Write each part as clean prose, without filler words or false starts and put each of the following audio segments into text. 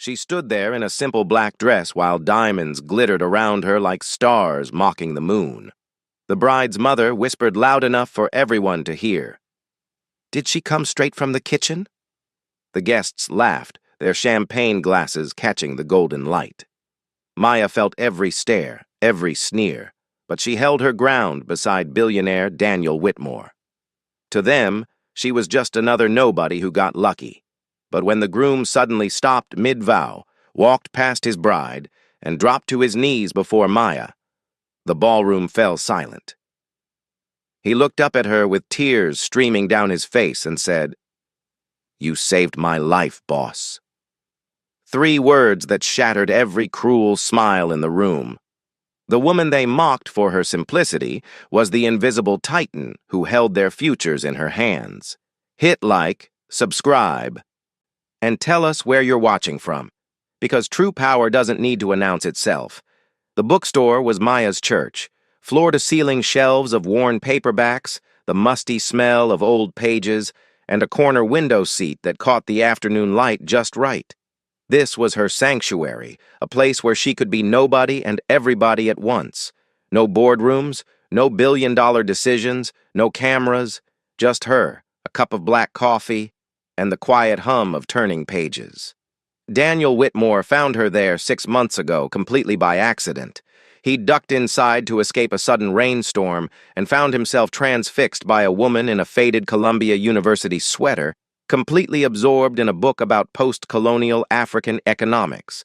She stood there in a simple black dress while diamonds glittered around her like stars mocking the moon. The bride's mother whispered loud enough for everyone to hear. "Did she come straight from the kitchen?" The guests laughed, their champagne glasses catching the golden light. Maya felt every stare, every sneer, but she held her ground beside billionaire Daniel Whitmore. To them, she was just another nobody who got lucky. But when the groom suddenly stopped mid-vow, walked past his bride, and dropped to his knees before Maya, the ballroom fell silent. He looked up at her with tears streaming down his face and said, "You saved my life, boss." 3 words that shattered every cruel smile in the room. The woman they mocked for her simplicity was the invisible titan who held their futures in her hands. Hit like, subscribe, and tell us where you're watching from, because true power doesn't need to announce itself. The bookstore was Maya's church, floor-to-ceiling shelves of worn paperbacks, the musty smell of old pages, and a corner window seat that caught the afternoon light just right. This was her sanctuary, a place where she could be nobody and everybody at once. No boardrooms, no billion-dollar decisions, no cameras, just her, a cup of black coffee, and the quiet hum of turning pages. Daniel Whitmore found her there 6 months ago, completely by accident. He ducked inside to escape a sudden rainstorm and found himself transfixed by a woman in a faded Columbia University sweater, completely absorbed in a book about post-colonial African economics.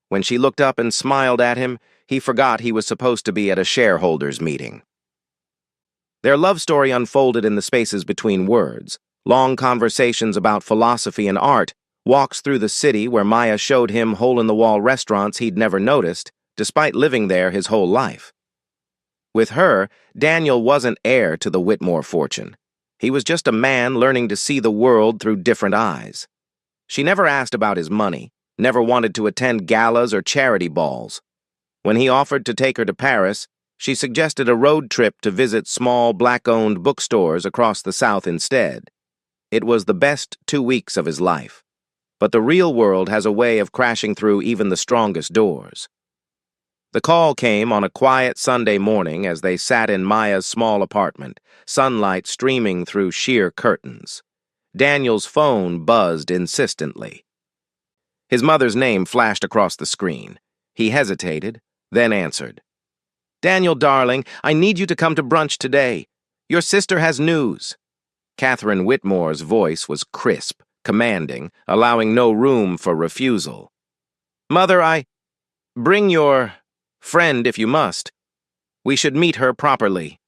When she looked up and smiled at him, he forgot he was supposed to be at a shareholders' meeting. Their love story unfolded in the spaces between words, long conversations about philosophy and art, walks through the city where Maya showed him hole-in-the-wall restaurants he'd never noticed, despite living there his whole life. With her, Daniel wasn't heir to the Whitmore fortune. He was just a man learning to see the world through different eyes. She never asked about his money, never wanted to attend galas or charity balls. When he offered to take her to Paris, she suggested a road trip to visit small black-owned bookstores across the South instead. It was the best 2 weeks of his life. But the real world has a way of crashing through even the strongest doors. The call came on a quiet Sunday morning as they sat in Maya's small apartment, sunlight streaming through sheer curtains. Daniel's phone buzzed insistently. His mother's name flashed across the screen. He hesitated, then answered. "Daniel, darling, I need you to come to brunch today. Your sister has news." Catherine Whitmore's voice was crisp, commanding, allowing no room for refusal. "Mother, bring your friend if you must. We should meet her properly."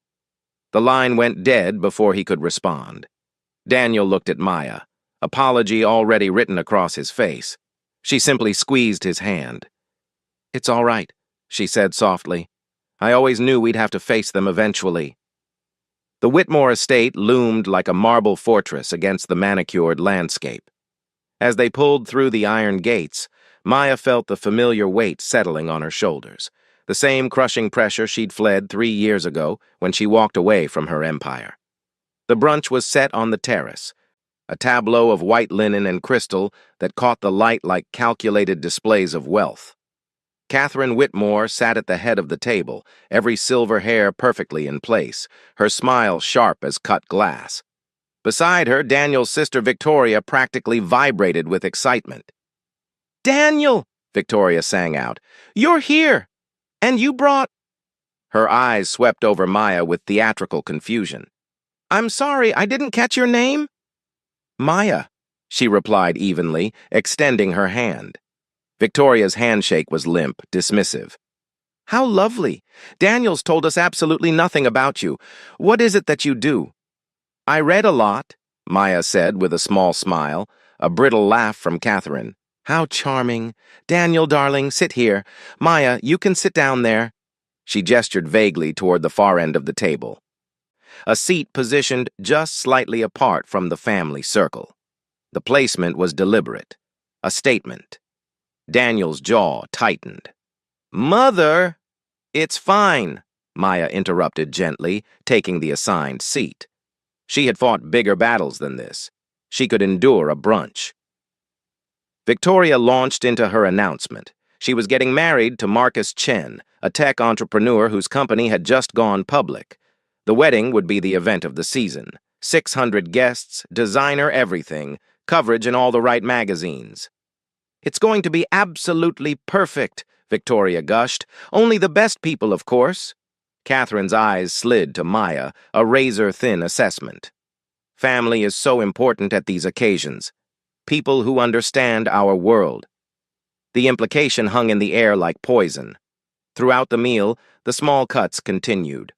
The line went dead before he could respond. Daniel looked at Maya, apology already written across his face. She simply squeezed his hand. "It's all right," she said softly. "I always knew we'd have to face them eventually." The Whitmore estate loomed like a marble fortress against the manicured landscape. As they pulled through the iron gates, Maya felt the familiar weight settling on her shoulders, the same crushing pressure she'd fled 3 years ago when she walked away from her empire. The brunch was set on the terrace, a tableau of white linen and crystal that caught the light like calculated displays of wealth. Catherine Whitmore sat at the head of the table, every silver hair perfectly in place, her smile sharp as cut glass. Beside her, Daniel's sister Victoria practically vibrated with excitement. "Daniel!" Victoria sang out. "You're here! And you brought—" Her eyes swept over Maya with theatrical confusion. "I'm sorry, I didn't catch your name?" "Maya," she replied evenly, extending her hand. Victoria's handshake was limp, dismissive. "How lovely! Daniel's told us absolutely nothing about you. What is it that you do?" "I read a lot," Maya said with a small smile, a brittle laugh from Catherine. "How charming. Daniel, darling, sit here. Maya, you can sit down there." She gestured vaguely toward the far end of the table. A seat positioned just slightly apart from the family circle. The placement was deliberate, a statement. Daniel's jaw tightened. "Mother!" "It's fine," Maya interrupted gently, taking the assigned seat. She had fought bigger battles than this. She could endure a brunch. Victoria launched into her announcement. She was getting married to Marcus Chen, a tech entrepreneur whose company had just gone public. The wedding would be the event of the season. 600 guests, designer everything, coverage in all the right magazines. "It's going to be absolutely perfect," Victoria gushed. "Only the best people, of course." Catherine's eyes slid to Maya, a razor-thin assessment. "Family is so important at these occasions. People who understand our world." The implication hung in the air like poison. Throughout the meal, the small cuts continued.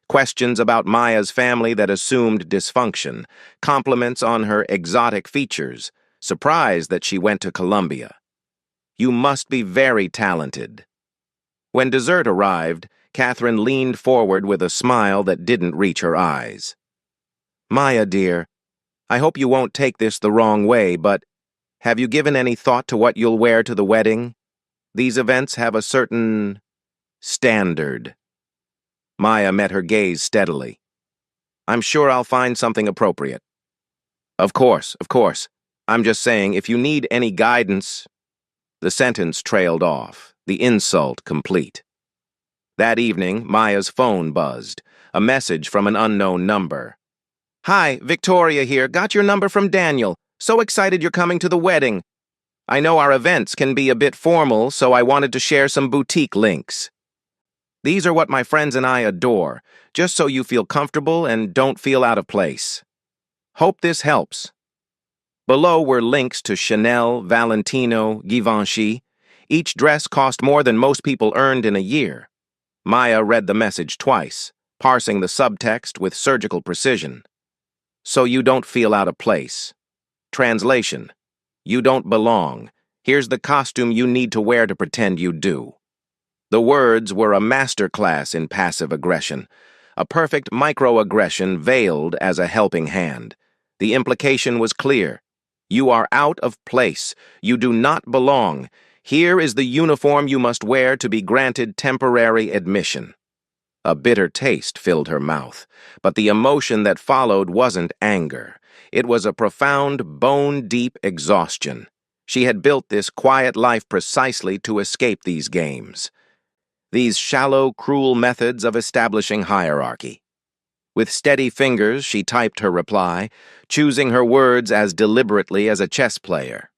Questions about Maya's family that assumed dysfunction, compliments on her exotic features, surprise that she went to Colombia. "You must be very talented." When dessert arrived, Catherine leaned forward with a smile that didn't reach her eyes. "Maya, dear, I hope you won't take this the wrong way, but have you given any thought to what you'll wear to the wedding? These events have a certain standard." Maya met her gaze steadily. "I'm sure I'll find something appropriate." Of course. I'm just saying, if you need any guidance..." The sentence trailed off, the insult complete. That evening, Maya's phone buzzed, a message from an unknown number. "Hi, Victoria here. Got your number from Daniel. So excited you're coming to the wedding. I know our events can be a bit formal, so I wanted to share some boutique links. These are what my friends and I adore, just so you feel comfortable and don't feel out of place. Hope this helps." Below were links to Chanel, Valentino, Givenchy. Each dress cost more than most people earned in a year. Maya read the message twice, parsing the subtext with surgical precision. "So you don't feel out of place." Translation: "You don't belong. Here's the costume you need to wear to pretend you do." The words were a masterclass in passive aggression, a perfect microaggression veiled as a helping hand. The implication was clear. You are out of place. You do not belong. Here is the uniform you must wear to be granted temporary admission. A bitter taste filled her mouth, but the emotion that followed wasn't anger. It was a profound, bone-deep exhaustion. She had built this quiet life precisely to escape these games. These shallow, cruel methods of establishing hierarchy. With steady fingers, she typed her reply, choosing her words as deliberately as a chess player.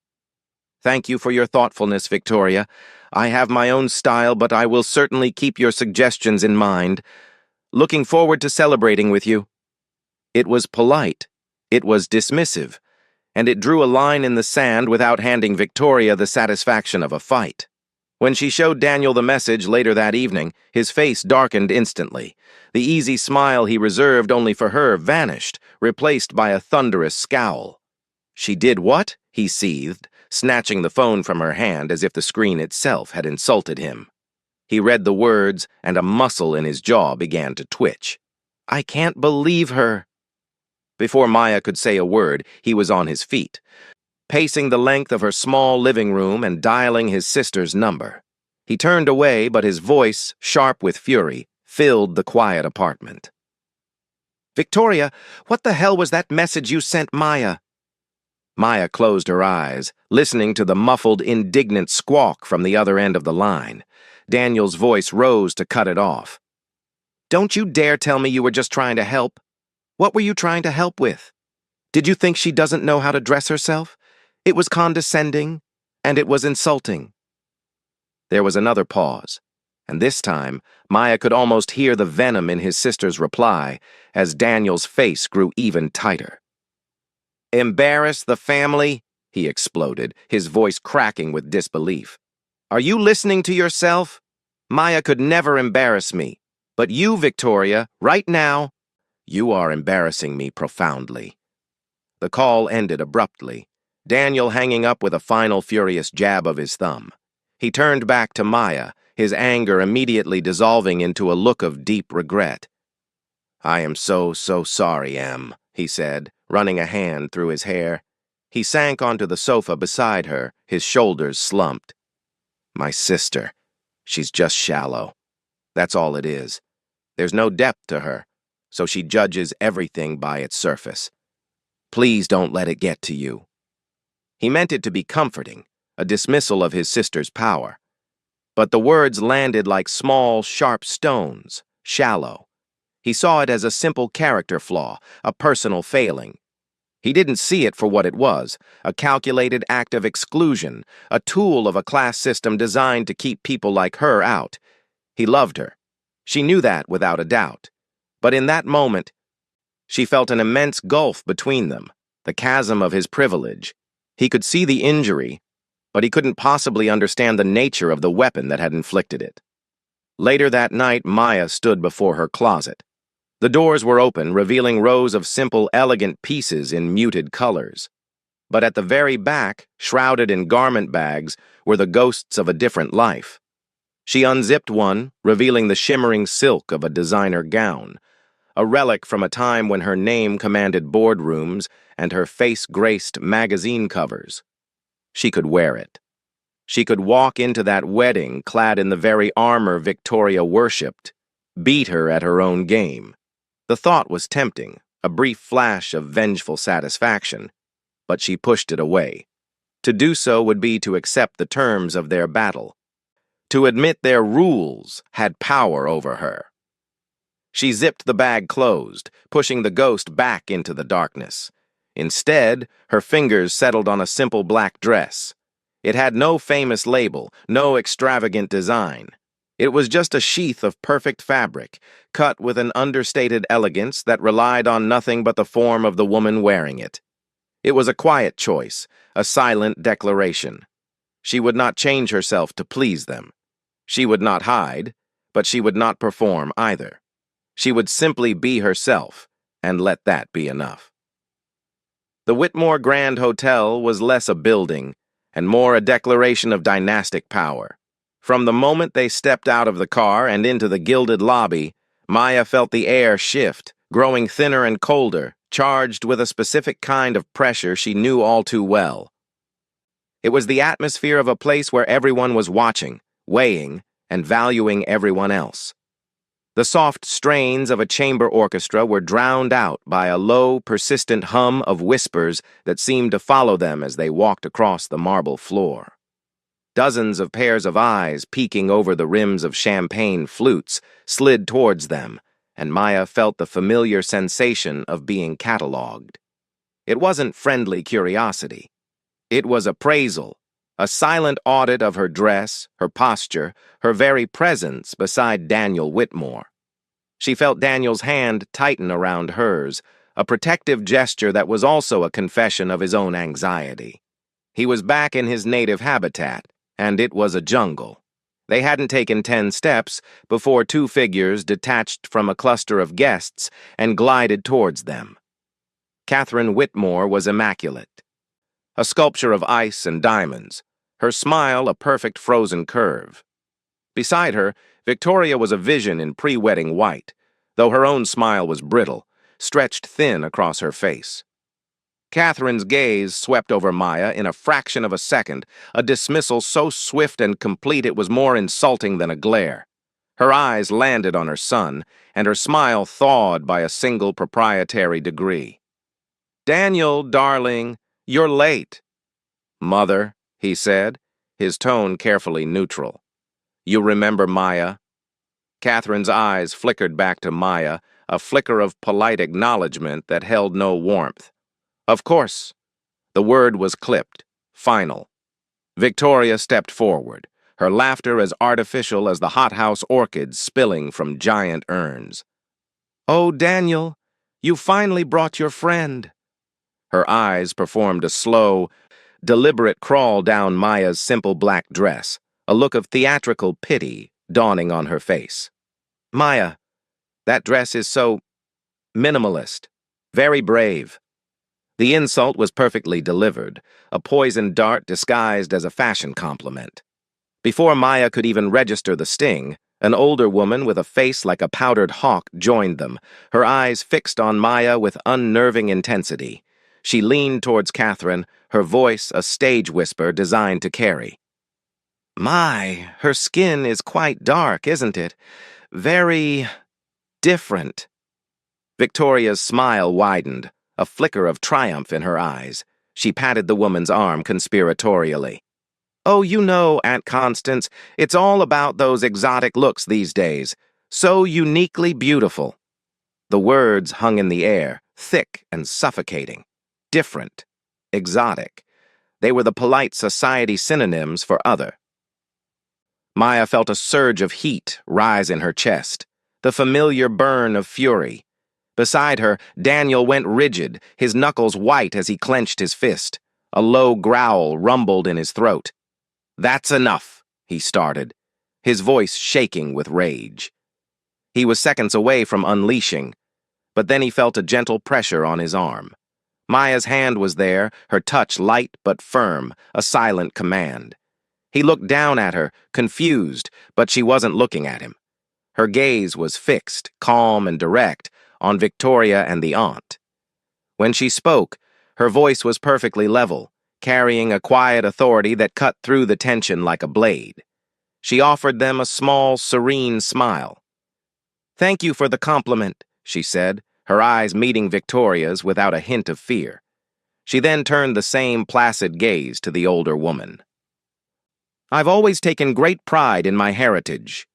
"Thank you for your thoughtfulness, Victoria. I have my own style, but I will certainly keep your suggestions in mind. Looking forward to celebrating with you." It was polite. It was dismissive. And it drew a line in the sand without handing Victoria the satisfaction of a fight. When she showed Daniel the message later that evening, his face darkened instantly. The easy smile he reserved only for her vanished, replaced by a thunderous scowl. "She did what?" he seethed, snatching the phone from her hand as if the screen itself had insulted him. He read the words, and a muscle in his jaw began to twitch. "I can't believe her." Before Maya could say a word, he was on his feet, pacing the length of her small living room and dialing his sister's number. He turned away, but his voice, sharp with fury, filled the quiet apartment. "Victoria, what the hell was that message you sent Maya?" Maya closed her eyes, listening to the muffled, indignant squawk from the other end of the line. Daniel's voice rose to cut it off. "Don't you dare tell me you were just trying to help. What were you trying to help with? Did you think she doesn't know how to dress herself? It was condescending, and it was insulting." There was another pause, and this time, Maya could almost hear the venom in his sister's reply as Daniel's face grew even tighter. "Embarrass the family?" he exploded, his voice cracking with disbelief. "Are you listening to yourself? Maya could never embarrass me. But you, Victoria, right now, you are embarrassing me profoundly." The call ended abruptly, Daniel hanging up with a final furious jab of his thumb. He turned back to Maya, his anger immediately dissolving into a look of deep regret. "I am so sorry, Em," he said, running a hand through his hair. He sank onto the sofa beside her, his shoulders slumped. "My sister. She's just shallow. That's all it is. There's no depth to her, so she judges everything by its surface. Please don't let it get to you." He meant it to be comforting, a dismissal of his sister's power. But the words landed like small, sharp stones, shallow. He saw it as a simple character flaw, a personal failing. He didn't see it for what it was, a calculated act of exclusion, a tool of a class system designed to keep people like her out. He loved her. She knew that without a doubt. But in that moment, she felt an immense gulf between them, the chasm of his privilege. He could see the injury, but he couldn't possibly understand the nature of the weapon that had inflicted it. Later that night, Maya stood before her closet. The doors were open, revealing rows of simple, elegant pieces in muted colors. But at the very back, shrouded in garment bags, were the ghosts of a different life. She unzipped one, revealing the shimmering silk of a designer gown, a relic from a time when her name commanded boardrooms and her face graced magazine covers. She could wear it. She could walk into that wedding clad in the very armor Victoria worshipped, beat her at her own game. The thought was tempting, a brief flash of vengeful satisfaction, but she pushed it away. To do so would be to accept the terms of their battle. To admit their rules had power over her. She zipped the bag closed, pushing the ghost back into the darkness. Instead, her fingers settled on a simple black dress. It had no famous label, no extravagant design. It was just a sheath of perfect fabric, cut with an understated elegance that relied on nothing but the form of the woman wearing it. It was a quiet choice, a silent declaration. She would not change herself to please them. She would not hide, but she would not perform either. She would simply be herself, and let that be enough. The Whitmore Grand Hotel was less a building and more a declaration of dynastic power. From the moment they stepped out of the car and into the gilded lobby, Maya felt the air shift, growing thinner and colder, charged with a specific kind of pressure she knew all too well. It was the atmosphere of a place where everyone was watching, weighing, and valuing everyone else. The soft strains of a chamber orchestra were drowned out by a low, persistent hum of whispers that seemed to follow them as they walked across the marble floor. Dozens of pairs of eyes peeking over the rims of champagne flutes slid towards them, and Maya felt the familiar sensation of being catalogued. It wasn't friendly curiosity. It was appraisal, a silent audit of her dress, her posture, her very presence beside Daniel Whitmore. She felt Daniel's hand tighten around hers, a protective gesture that was also a confession of his own anxiety. He was back in his native habitat, and it was a jungle. They hadn't taken 10 steps before two figures detached from a cluster of guests and glided towards them. Catherine Whitmore was immaculate, a sculpture of ice and diamonds, her smile a perfect frozen curve. Beside her, Victoria was a vision in pre-wedding white, though her own smile was brittle, stretched thin across her face. Catherine's gaze swept over Maya in a fraction of a second, a dismissal so swift and complete it was more insulting than a glare. Her eyes landed on her son, and her smile thawed by a single proprietary degree. "Daniel, darling, you're late." "Mother," he said, his tone carefully neutral. "You remember Maya?" Catherine's eyes flickered back to Maya, a flicker of polite acknowledgement that held no warmth. "Of course." The word was clipped, final. Victoria stepped forward, her laughter as artificial as the hothouse orchids spilling from giant urns. "Oh, Daniel, you finally brought your friend." Her eyes performed a slow, deliberate crawl down Maya's simple black dress, a look of theatrical pity dawning on her face. "Maya, that dress is so minimalist, very brave." The insult was perfectly delivered, a poisoned dart disguised as a fashion compliment. Before Maya could even register the sting, an older woman with a face like a powdered hawk joined them, her eyes fixed on Maya with unnerving intensity. She leaned towards Catherine, her voice a stage whisper designed to carry. "My, her skin is quite dark, isn't it? Very different." Victoria's smile widened, a flicker of triumph in her eyes. She patted the woman's arm conspiratorially. "Oh, you know, Aunt Constance, it's all about those exotic looks these days. So uniquely beautiful." The words hung in the air, thick and suffocating. Different. Exotic. They were the polite society synonyms for other. Maya felt a surge of heat rise in her chest, the familiar burn of fury. Beside her, Daniel went rigid, his knuckles white as he clenched his fist. A low growl rumbled in his throat. "That's enough," he started, his voice shaking with rage. He was seconds away from unleashing, but then he felt a gentle pressure on his arm. Maya's hand was there, her touch light but firm, a silent command. He looked down at her, confused, but she wasn't looking at him. Her gaze was fixed, calm and direct, on Victoria and the aunt. When she spoke, her voice was perfectly level, carrying a quiet authority that cut through the tension like a blade. She offered them a small, serene smile. "Thank you for the compliment," she said, her eyes meeting Victoria's without a hint of fear. She then turned the same placid gaze to the older woman. "I've always taken great pride in my heritage."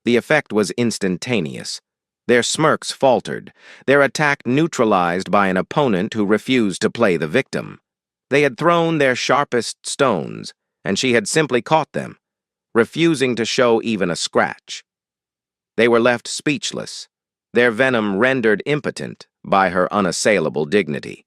The effect was instantaneous. Their smirks faltered, their attack neutralized by an opponent who refused to play the victim. They had thrown their sharpest stones, and she had simply caught them, refusing to show even a scratch. They were left speechless, their venom rendered impotent by her unassailable dignity.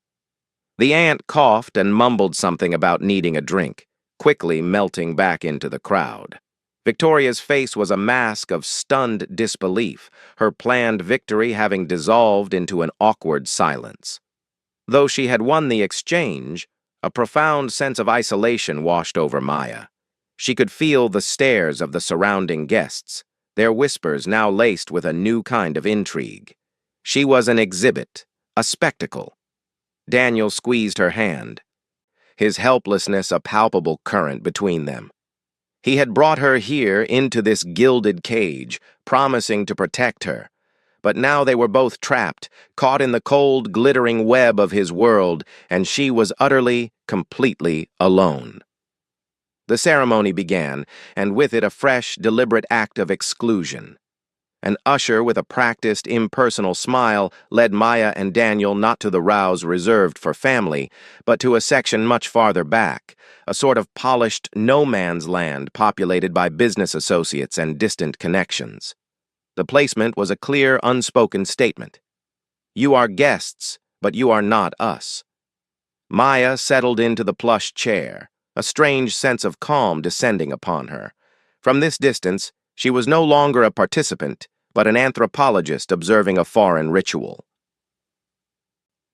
The aunt coughed and mumbled something about needing a drink, quickly melting back into the crowd. Victoria's face was a mask of stunned disbelief, her planned victory having dissolved into an awkward silence. Though she had won the exchange, a profound sense of isolation washed over Maya. She could feel the stares of the surrounding guests, their whispers now laced with a new kind of intrigue. She was an exhibit, a spectacle. Daniel squeezed her hand, his helplessness a palpable current between them. He had brought her here into this gilded cage, promising to protect her. But now they were both trapped, caught in the cold, glittering web of his world, and she was utterly, completely alone. The ceremony began, and with it a fresh, deliberate act of exclusion. An usher with a practiced, impersonal smile led Maya and Daniel not to the rows reserved for family, but to a section much farther back, a sort of polished no-man's land populated by business associates and distant connections. The placement was a clear, unspoken statement. "You are guests, but you are not us." Maya settled into the plush chair, a strange sense of calm descending upon her. From this distance, she was no longer a participant, but an anthropologist observing a foreign ritual.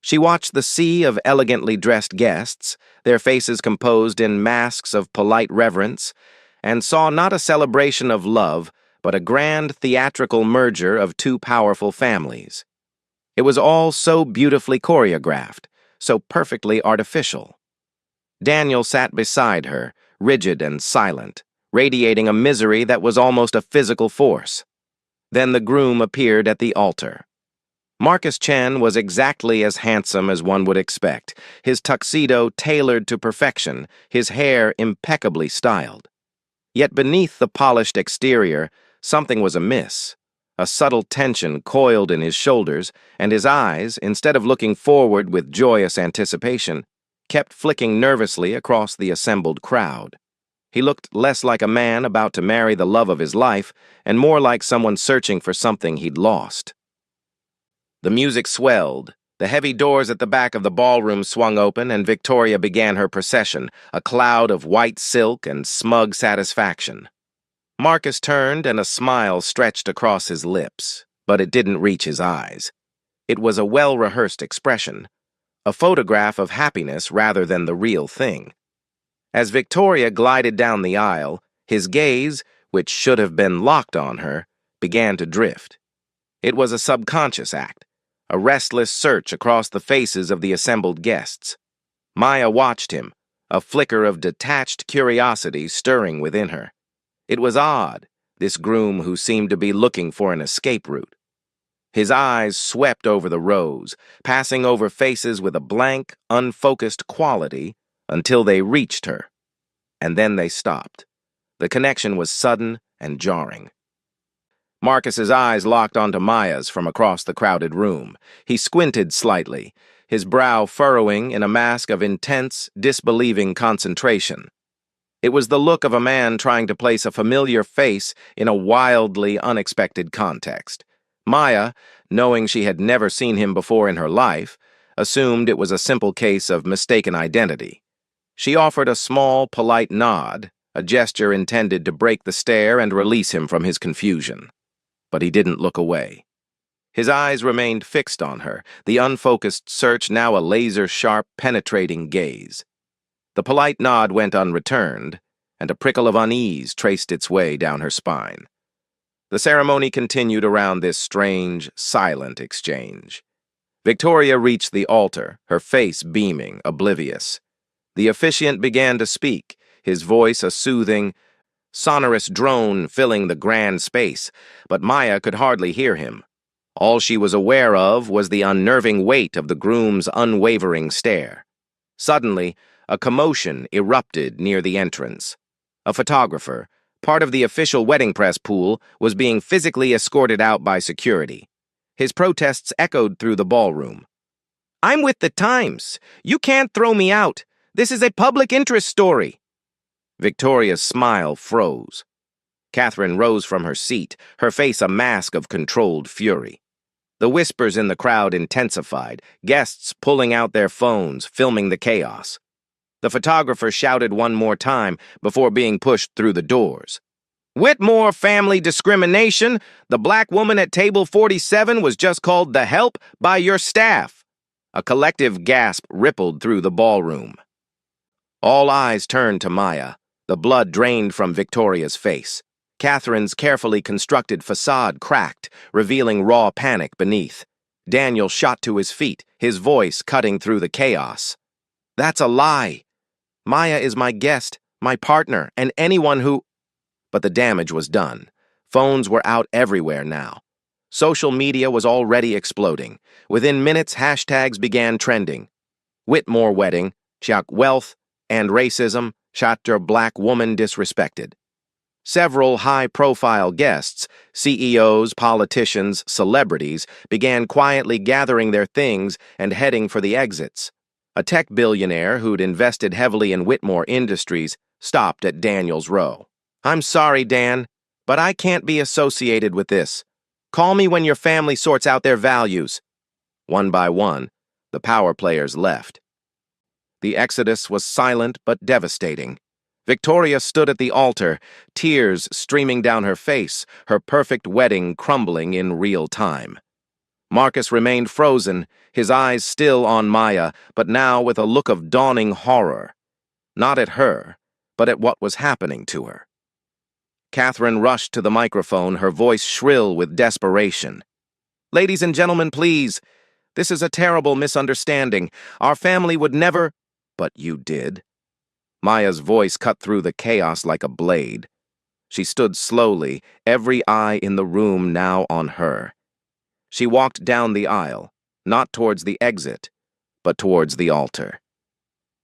She watched the sea of elegantly dressed guests, their faces composed in masks of polite reverence, and saw not a celebration of love, but a grand theatrical merger of two powerful families. It was all so beautifully choreographed, so perfectly artificial. Daniel sat beside her, rigid and silent, radiating a misery that was almost a physical force. Then the groom appeared at the altar. Marcus Chen was exactly as handsome as one would expect, his tuxedo tailored to perfection, his hair impeccably styled. Yet beneath the polished exterior, something was amiss. A subtle tension coiled in his shoulders, and his eyes, instead of looking forward with joyous anticipation, kept flicking nervously across the assembled crowd. He looked less like a man about to marry the love of his life, and more like someone searching for something he'd lost. The music swelled. The heavy doors at the back of the ballroom swung open, and Victoria began her procession, a cloud of white silk and smug satisfaction. Marcus turned, and a smile stretched across his lips, but it didn't reach his eyes. It was a well-rehearsed expression, a photograph of happiness rather than the real thing. As Victoria glided down the aisle, his gaze, which should have been locked on her, began to drift. It was a subconscious act, a restless search across the faces of the assembled guests. Maya watched him, a flicker of detached curiosity stirring within her. It was odd, this groom who seemed to be looking for an escape route. His eyes swept over the rows, passing over faces with a blank, unfocused quality until they reached her. And then they stopped. The connection was sudden and jarring. Marcus's eyes locked onto Maya's from across the crowded room. He squinted slightly, his brow furrowing in a mask of intense, disbelieving concentration. It was the look of a man trying to place a familiar face in a wildly unexpected context. Maya, knowing she had never seen him before in her life, assumed it was a simple case of mistaken identity. She offered a small, polite nod, a gesture intended to break the stare and release him from his confusion. But he didn't look away. His eyes remained fixed on her, the unfocused search now a laser-sharp, penetrating gaze. The polite nod went unreturned, and a prickle of unease traced its way down her spine. The ceremony continued around this strange, silent exchange. Victoria reached the altar, her face beaming, oblivious. The officiant began to speak, his voice a soothing, sonorous drone filling the grand space, but Maya could hardly hear him. All she was aware of was the unnerving weight of the groom's unwavering stare. Suddenly, a commotion erupted near the entrance. A photographer, part of the official wedding press pool, was being physically escorted out by security. His protests echoed through the ballroom. "I'm with the Times. You can't throw me out. This is a public interest story." Victoria's smile froze. Catherine rose from her seat, her face a mask of controlled fury. The whispers in the crowd intensified, guests pulling out their phones, filming the chaos. The photographer shouted one more time before being pushed through the doors. "Whitmore family discrimination. The black woman at table 47 was just called the help by your staff." A collective gasp rippled through the ballroom. All eyes turned to Maya, the blood drained from Victoria's face. Catherine's carefully constructed facade cracked, revealing raw panic beneath. Daniel shot to his feet, his voice cutting through the chaos. "That's a lie. Maya is my guest, my partner, and anyone who—" But the damage was done. Phones were out everywhere now. Social media was already exploding. Within minutes, hashtags began trending. Whitmore wedding, shock wealth, and racism, chapter black woman disrespected. Several high-profile guests, CEOs, politicians, celebrities, began quietly gathering their things and heading for the exits. A tech billionaire who'd invested heavily in Whitmore Industries stopped at Daniel's row. "I'm sorry, Dan, but I can't be associated with this. Call me when your family sorts out their values." One by one, the power players left. The exodus was silent but devastating. Victoria stood at the altar, tears streaming down her face, her perfect wedding crumbling in real time. Marcus remained frozen, his eyes still on Maya, but now with a look of dawning horror. Not at her, but at what was happening to her. Catherine rushed to the microphone, her voice shrill with desperation. "Ladies and gentlemen, please. This is a terrible misunderstanding. Our family would never—" "But you did." Maya's voice cut through the chaos like a blade. She stood slowly, every eye in the room now on her. She walked down the aisle, not towards the exit, but towards the altar.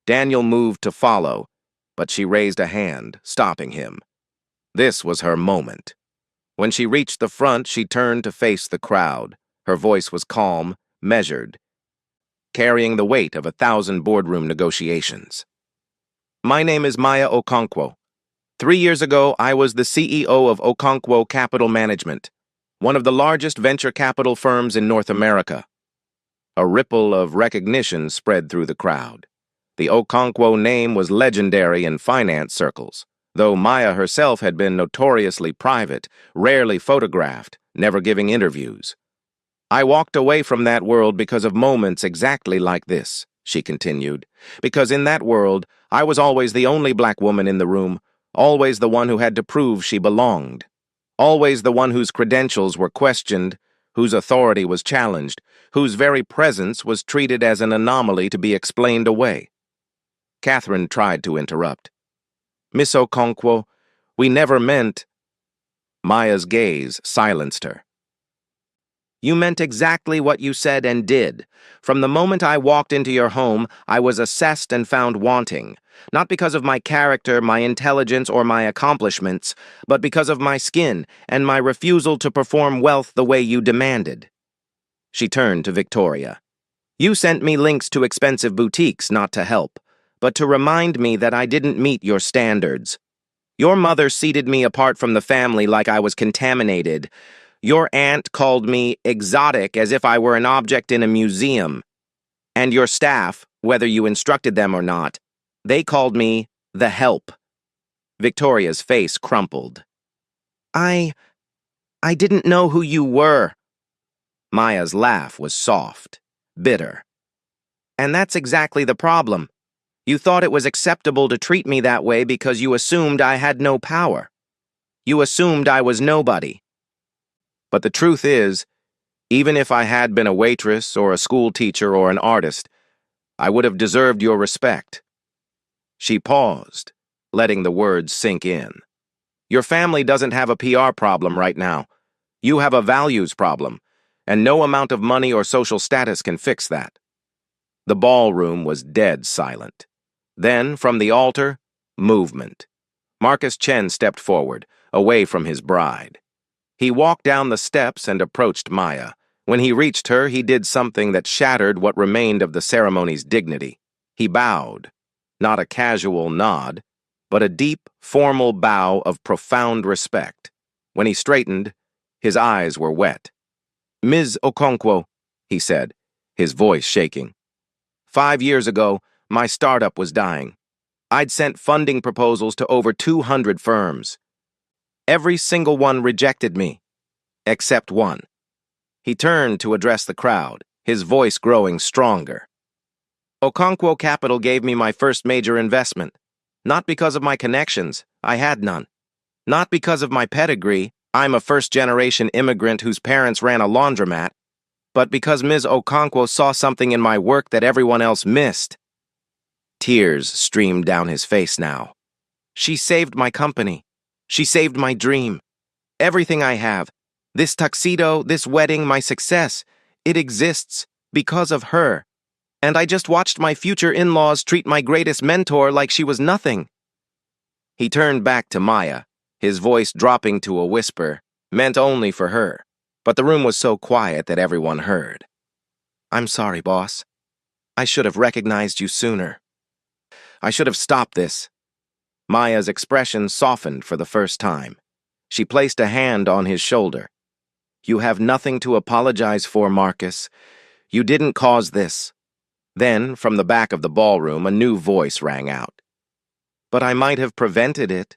Daniel moved to follow, but she raised a hand, stopping him. This was her moment. When she reached the front, she turned to face the crowd. Her voice was calm, measured, carrying the weight of 1,000 boardroom negotiations. "My name is Maya Okonkwo. 3 years ago, I was the CEO of Okonkwo Capital Management, one of the largest venture capital firms in North America." A ripple of recognition spread through the crowd. The Okonkwo name was legendary in finance circles, though Maya herself had been notoriously private, rarely photographed, never giving interviews. "I walked away from that world because of moments exactly like this," she continued, "because in that world, I was always the only black woman in the room, always the one who had to prove she belonged. Always the one whose credentials were questioned, whose authority was challenged, whose very presence was treated as an anomaly to be explained away." Catherine tried to interrupt. "Miss Okonkwo, we never meant—" Maya's gaze silenced her. You meant exactly what you said and did. From the moment I walked into your home, I was assessed and found wanting. Not because of my character, my intelligence, or my accomplishments, but because of my skin and my refusal to perform wealth the way you demanded. She turned to Victoria. You sent me links to expensive boutiques not to help, but to remind me that I didn't meet your standards. Your mother seated me apart from the family like I was contaminated. Your aunt called me exotic as if I were an object in a museum. And your staff, whether you instructed them or not, they called me the help. Victoria's face crumpled. I didn't know who you were. Maya's laugh was soft, bitter. And that's exactly the problem. You thought it was acceptable to treat me that way because you assumed I had no power. You assumed I was nobody. But the truth is, even if I had been a waitress or a school teacher or an artist, I would have deserved your respect. She paused, letting the words sink in. Your family doesn't have a PR problem right now. You have a values problem, and no amount of money or social status can fix that. The ballroom was dead silent. Then, from the altar, movement. Marcus Chen stepped forward, away from his bride. He walked down the steps and approached Maya. When he reached her, he did something that shattered what remained of the ceremony's dignity. He bowed, not a casual nod, but a deep, formal bow of profound respect. When he straightened, his eyes were wet. Ms. Okonkwo, he said, his voice shaking. 5 years ago, my startup was dying. I'd sent funding proposals to over 200 firms. Every single one rejected me, except one. He turned to address the crowd, his voice growing stronger. Okonkwo Capital gave me my first major investment. Not because of my connections, I had none. Not because of my pedigree, I'm a first-generation immigrant whose parents ran a laundromat, but because Ms. Okonkwo saw something in my work that everyone else missed. Tears streamed down his face now. She saved my company. She saved my dream. Everything I have, this tuxedo, this wedding, my success, it exists because of her. And I just watched my future in-laws treat my greatest mentor like she was nothing. He turned back to Maya, his voice dropping to a whisper, meant only for her. But the room was so quiet that everyone heard. I'm sorry, boss. I should have recognized you sooner. I should have stopped this. Maya's expression softened for the first time. She placed a hand on his shoulder. You have nothing to apologize for, Marcus. You didn't cause this. Then, from the back of the ballroom, a new voice rang out. But I might have prevented it.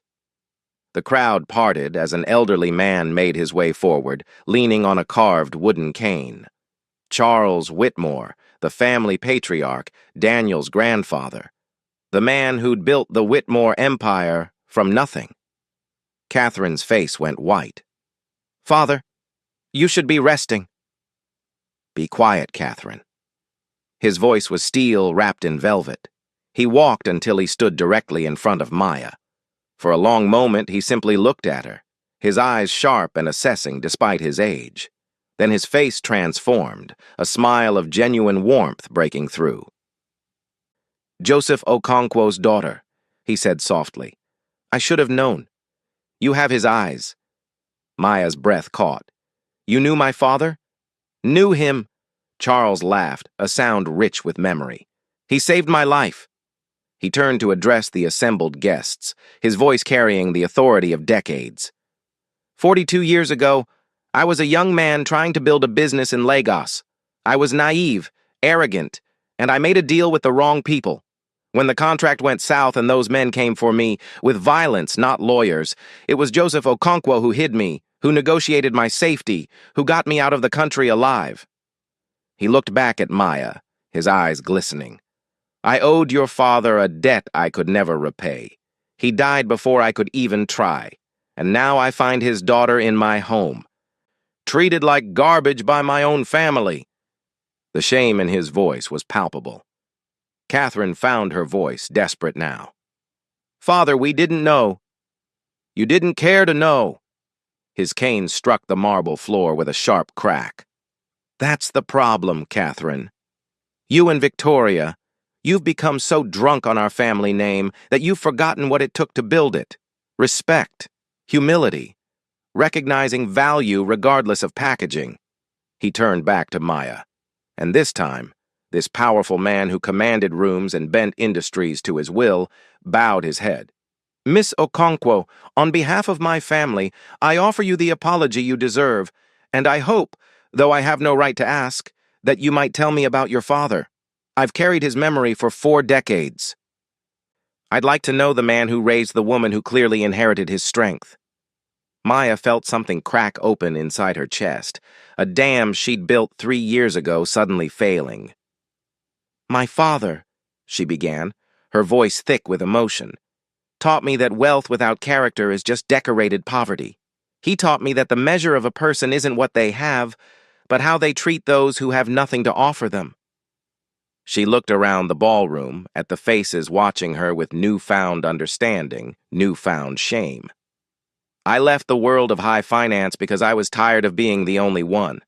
The crowd parted as an elderly man made his way forward, leaning on a carved wooden cane. Charles Whitmore, the family patriarch, Daniel's grandfather. The man who'd built the Whitmore empire from nothing. Catherine's face went white. Father, you should be resting. Be quiet, Catherine. His voice was steel wrapped in velvet. He walked until he stood directly in front of Maya. For a long moment, he simply looked at her, his eyes sharp and assessing despite his age. Then his face transformed, a smile of genuine warmth breaking through. Joseph Okonkwo's daughter, he said softly. I should have known. You have his eyes. Maya's breath caught. You knew my father? Knew him. Charles laughed, a sound rich with memory. He saved my life. He turned to address the assembled guests, his voice carrying the authority of decades. 42 years ago, I was a young man trying to build a business in Lagos. I was naive, arrogant, and I made a deal with the wrong people. When the contract went south and those men came for me, with violence, not lawyers, it was Joseph Okonkwo who hid me, who negotiated my safety, who got me out of the country alive. He looked back at Maya, his eyes glistening. I owed your father a debt I could never repay. He died before I could even try, and now I find his daughter in my home, treated like garbage by my own family. The shame in his voice was palpable. Catherine found her voice, desperate now. Father, we didn't know. You didn't care to know. His cane struck the marble floor with a sharp crack. That's the problem, Catherine. You and Victoria, you've become so drunk on our family name that you've forgotten what it took to build it. Respect, humility, recognizing value regardless of packaging. He turned back to Maya. And this time, this powerful man who commanded rooms and bent industries to his will bowed his head. Miss Okonkwo, on behalf of my family, I offer you the apology you deserve, and I hope, though I have no right to ask, that you might tell me about your father. I've carried his memory for 4 decades. I'd like to know the man who raised the woman who clearly inherited his strength. Maya felt something crack open inside her chest, a dam she'd built 3 years ago suddenly failing. My father, she began, her voice thick with emotion, taught me that wealth without character is just decorated poverty. He taught me that the measure of a person isn't what they have, but how they treat those who have nothing to offer them. She looked around the ballroom at the faces watching her with newfound understanding, newfound shame. I left the world of high finance because I was tired of being the only one.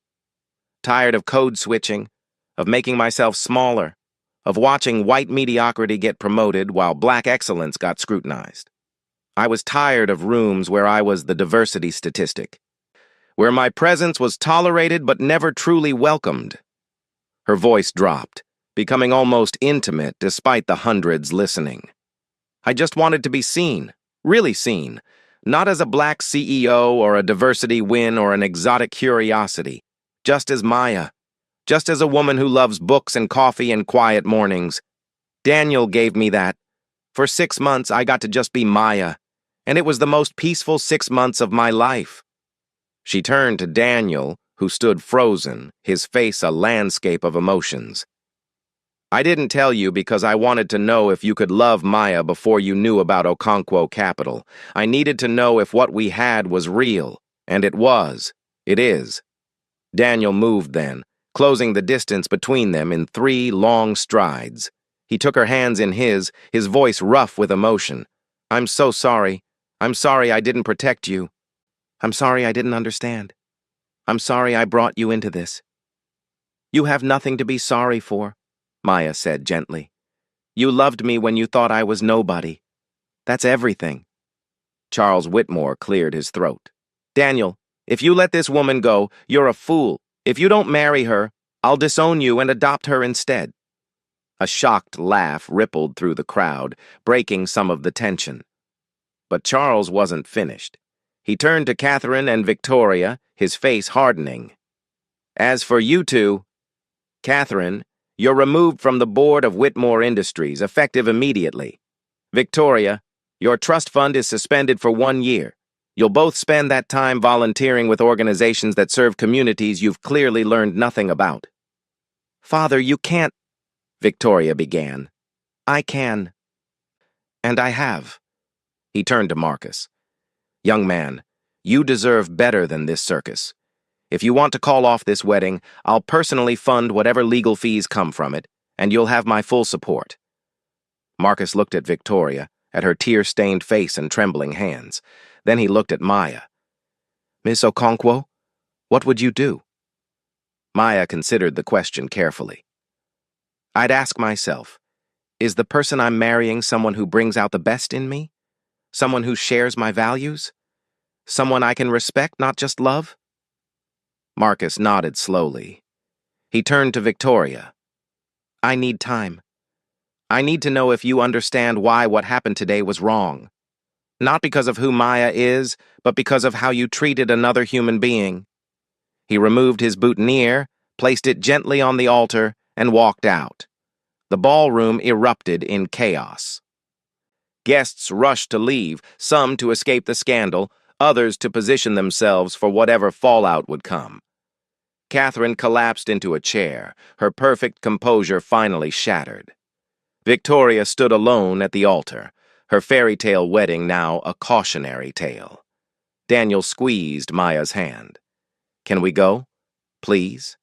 Tired of code switching, of making myself smaller, of watching white mediocrity get promoted while black excellence got scrutinized. I was tired of rooms where I was the diversity statistic, where my presence was tolerated but never truly welcomed. Her voice dropped, becoming almost intimate despite the hundreds listening. I just wanted to be seen, really seen, not as a black CEO or a diversity win or an exotic curiosity, just as Maya, just as a woman who loves books and coffee and quiet mornings. Daniel gave me that. For 6 months, I got to just be Maya, and it was the most peaceful 6 months of my life. She turned to Daniel, who stood frozen, his face a landscape of emotions. I didn't tell you because I wanted to know if you could love Maya before you knew about Okonkwo Capital. I needed to know if what we had was real, and it was. It is. Daniel moved then, closing the distance between them in 3 long strides. He took her hands in his voice rough with emotion. I'm so sorry. I'm sorry I didn't protect you. I'm sorry I didn't understand. I'm sorry I brought you into this. You have nothing to be sorry for, Maya said gently. You loved me when you thought I was nobody. That's everything. Charles Whitmore cleared his throat. Daniel, if you let this woman go, you're a fool. If you don't marry her, I'll disown you and adopt her instead. A shocked laugh rippled through the crowd, breaking some of the tension. But Charles wasn't finished. He turned to Catherine and Victoria, his face hardening. As for you two, Catherine, you're removed from the board of Whitmore Industries, effective immediately. Victoria, your trust fund is suspended for 1 year. You'll both spend that time volunteering with organizations that serve communities you've clearly learned nothing about. Father, you can't, Victoria began. I can. And I have. He turned to Marcus. Young man, you deserve better than this circus. If you want to call off this wedding, I'll personally fund whatever legal fees come from it, and you'll have my full support. Marcus looked at Victoria, at her tear-stained face and trembling hands. Then he looked at Maya. Miss Okonkwo, what would you do? Maya considered the question carefully. I'd ask myself, is the person I'm marrying someone who brings out the best in me? Someone who shares my values? Someone I can respect, not just love? Marcus nodded slowly. He turned to Victoria. I need time. I need to know if you understand why what happened today was wrong. Not because of who Maya is, but because of how you treated another human being. He removed his boutonniere, placed it gently on the altar, and walked out. The ballroom erupted in chaos. Guests rushed to leave, some to escape the scandal, others to position themselves for whatever fallout would come. Catherine collapsed into a chair, her perfect composure finally shattered. Victoria stood alone at the altar, her fairy tale wedding now a cautionary tale. Daniel squeezed Maya's hand. Can we go? Please?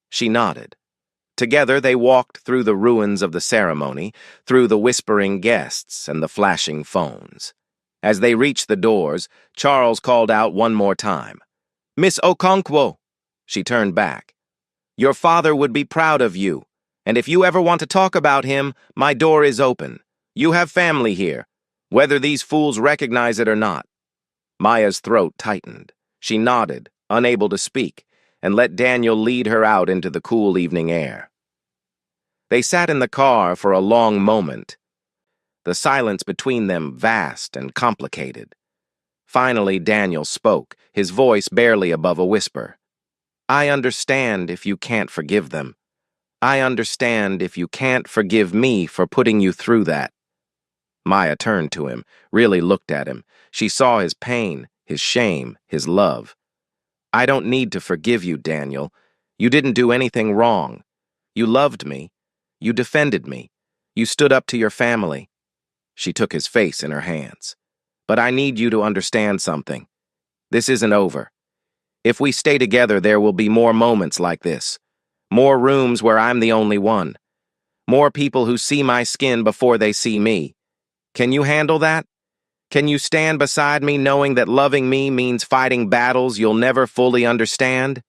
She nodded. Together they walked through the ruins of the ceremony, through the whispering guests and the flashing phones. As they reached the doors, Charles called out one more time. Miss Okonkwo! She turned back. Your father would be proud of you. And if you ever want to talk about him, my door is open. You have family here, whether these fools recognize it or not." Maya's throat tightened. She nodded, unable to speak, and let Daniel lead her out into the cool evening air. They sat in the car for a long moment, the silence between them vast and complicated. Finally, Daniel spoke, his voice barely above a whisper. "I understand if you can't forgive them. I understand if you can't forgive me for putting you through that." Maya turned to him, really looked at him. She saw his pain, his shame, his love. "I don't need to forgive you, Daniel. You didn't do anything wrong. You loved me. You defended me. You stood up to your family." She took his face in her hands. "But I need you to understand something. This isn't over. If we stay together, there will be more moments like this. More rooms where I'm the only one. More people who see my skin before they see me. Can you handle that? Can you stand beside me knowing that loving me means fighting battles you'll never fully understand?"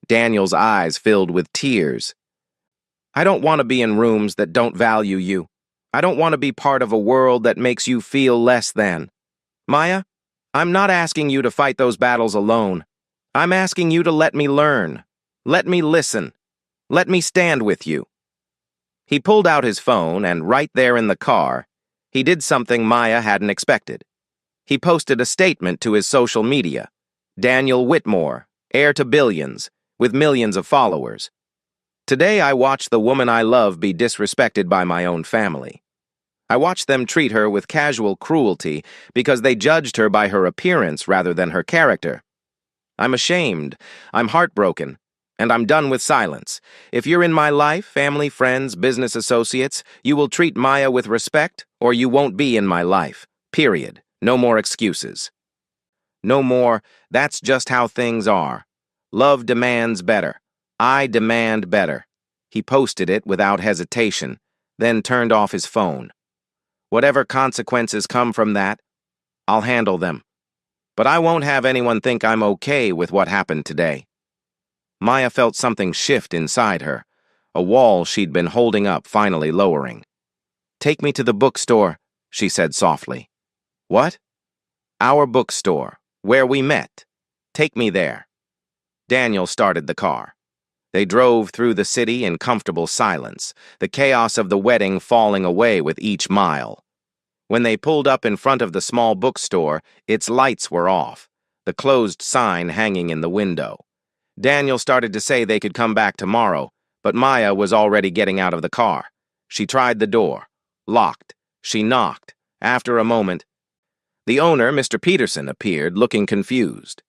Daniel's eyes filled with tears. "I don't want to be in rooms that don't value you. I don't want to be part of a world that makes you feel less than. Maya, I'm not asking you to fight those battles alone. I'm asking you to let me learn. Let me listen. Let me stand with you." He pulled out his phone, and right there in the car, he did something Maya hadn't expected. He posted a statement to his social media. "Daniel Whitmore, heir to billions, with millions of followers. Today I watched the woman I love be disrespected by my own family. I watched them treat her with casual cruelty because they judged her by her appearance rather than her character. I'm ashamed, I'm heartbroken, and I'm done with silence. If you're in my life, family, friends, business associates, you will treat Maya with respect, or you won't be in my life. Period. No more excuses. No more, that's just how things are. Love demands better. I demand better." He posted it without hesitation, then turned off his phone. "Whatever consequences come from that, I'll handle them. But I won't have anyone think I'm okay with what happened today." Maya felt something shift inside her, a wall she'd been holding up finally lowering. "Take me to the bookstore," she said softly. "What?" "Our bookstore, where we met. Take me there." Daniel started the car. They drove through the city in comfortable silence, the chaos of the wedding falling away with each mile. When they pulled up in front of the small bookstore, its lights were off, the closed sign hanging in the window. Daniel started to say they could come back tomorrow, but Maya was already getting out of the car. She tried the door. Locked. She knocked. After a moment, the owner, Mr. Peterson, appeared, looking confused.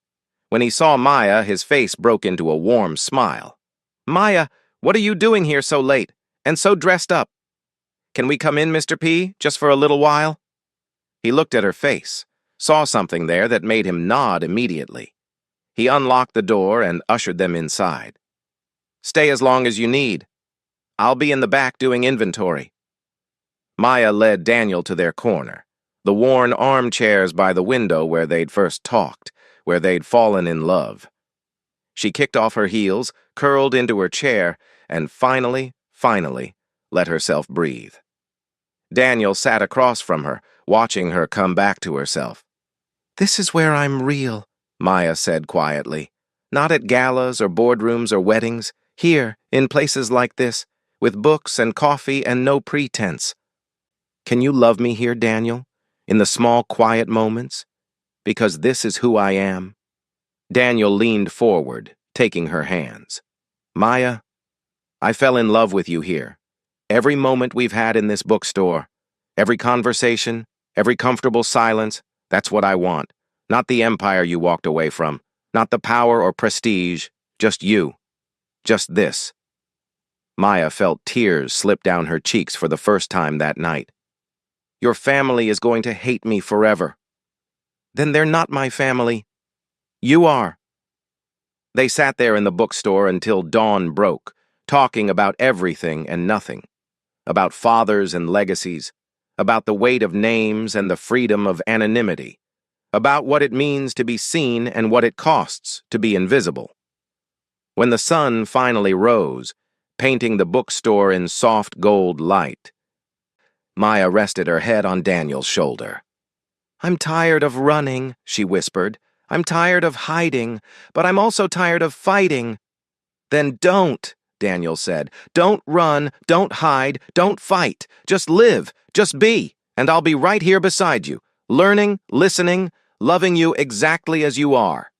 When he saw Maya, his face broke into a warm smile. "Maya, what are you doing here so late, and so dressed up? Can we come in, Mr. P, just for a little while?" He looked at her face, saw something there that made him nod immediately. He unlocked the door and ushered them inside. "Stay as long as you need. I'll be in the back doing inventory." Maya led Daniel to their corner, the worn armchairs by the window where they'd first talked, where they'd fallen in love. She kicked off her heels, curled into her chair, and finally, let herself breathe. Daniel sat across from her, watching her come back to herself. "This is where I'm real," Maya said quietly. "Not at galas or boardrooms or weddings. Here, in places like this, with books and coffee and no pretense. Can you love me here, Daniel? In the small, quiet moments? Because this is who I am." Daniel leaned forward, taking her hands. "Maya, I fell in love with you here. Every moment we've had in this bookstore, every conversation, every comfortable silence, that's what I want. Not the empire you walked away from, not the power or prestige, just you. Just this." Maya felt tears slip down her cheeks for the first time that night. "Your family is going to hate me forever." "Then they're not my family. You are." They sat there in the bookstore until dawn broke, talking about everything and nothing. About fathers and legacies, about the weight of names and the freedom of anonymity, about what it means to be seen and what it costs to be invisible. When the sun finally rose, painting the bookstore in soft gold light, Maya rested her head on Daniel's shoulder. "I'm tired of running," she whispered. "I'm tired of hiding, but I'm also tired of fighting." "Then don't," Daniel said. "Don't run, don't hide, don't fight. Just live, just be, and I'll be right here beside you, learning, listening, loving you exactly as you are."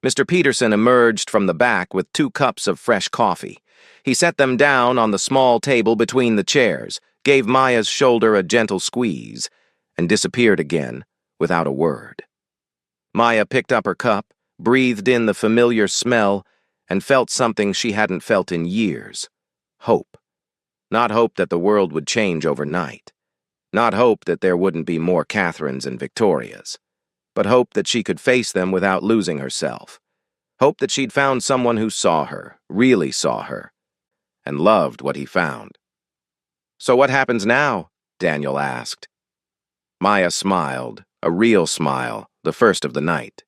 Mr. Peterson emerged from the back with 2 cups of fresh coffee. He set them down on the small table between the chairs, gave Maya's shoulder a gentle squeeze, and disappeared again without a word. Maya picked up her cup, breathed in the familiar smell, and felt something she hadn't felt in years. Hope. Not hope that the world would change overnight. Not hope that there wouldn't be more Catherines and Victorias. But hope that she could face them without losing herself. Hope that she'd found someone who saw her, really saw her, and loved what he found. "So what happens now?" Daniel asked. Maya smiled, a real smile, the first of the night.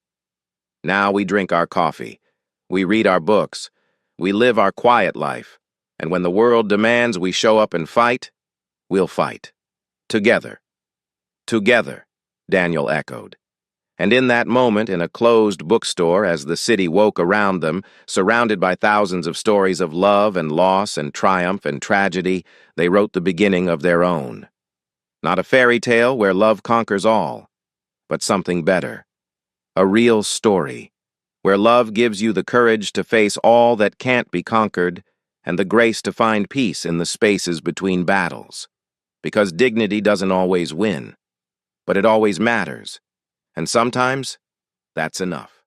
"Now we drink our coffee. We read our books. We live our quiet life. And when the world demands we show up and fight, we'll fight. Together." "Together," Daniel echoed. And in that moment, in a closed bookstore, as the city woke around them, surrounded by thousands of stories of love and loss and triumph and tragedy, they wrote the beginning of their own. Not a fairy tale where love conquers all, but something better. A real story, where love gives you the courage to face all that can't be conquered and the grace to find peace in the spaces between battles. Because dignity doesn't always win, but it always matters. And sometimes, that's enough.